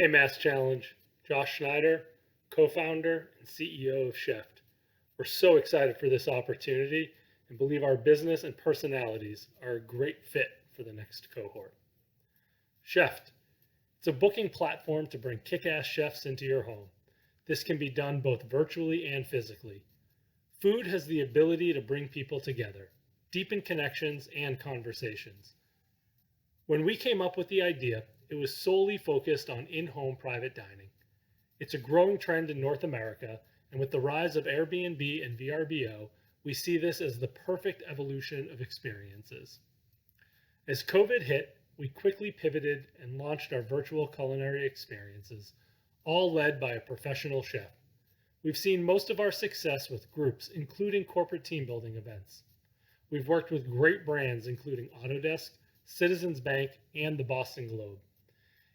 Hey, MassChallenge. Josh Schneider, co-founder and CEO of Cheft. We're so excited for this opportunity and believe our business and personalities are a great fit for the next cohort. Cheft. It's a booking platform to bring kick-ass chefs into your home. This can be done both virtually and physically. Food has the ability to bring people together, deepen connections and conversations. When we came up with the idea, it was solely focused on in-home private dining. It's a growing trend in North America, and with the rise of Airbnb and VRBO, we see this as the perfect evolution of experiences. As COVID hit, we quickly pivoted and launched our virtual culinary experiences, all led by a professional chef. We've seen most of our success with groups, including corporate team building events. We've worked with great brands including Autodesk, Citizens Bank, and the Boston Globe.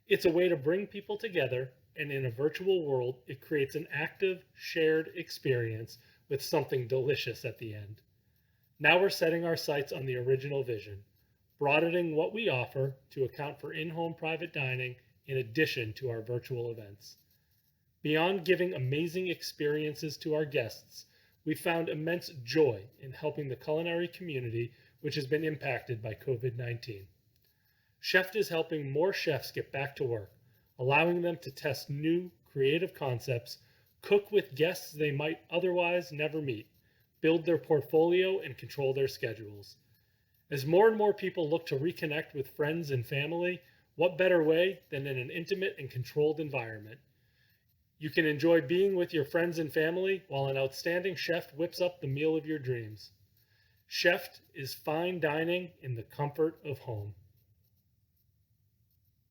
It's a way to bring people together, and in a virtual world, it creates an active, shared experience with something delicious at the end. Now we're setting our sights on the original vision, broadening what we offer to account for in-home private dining in addition to our virtual events. Beyond giving amazing experiences to our guests, we found immense joy in helping the culinary community, which has been impacted by COVID-19. Cheft is helping more chefs get back to work, allowing them to test new, creative concepts, cook with guests they might otherwise never meet, build their portfolio, and control their schedules. As more and more people look to reconnect with friends and family, what better way than in an intimate and controlled environment? You can enjoy being with your friends and family while an outstanding chef whips up the meal of your dreams. Cheft is fine dining in the comfort of home.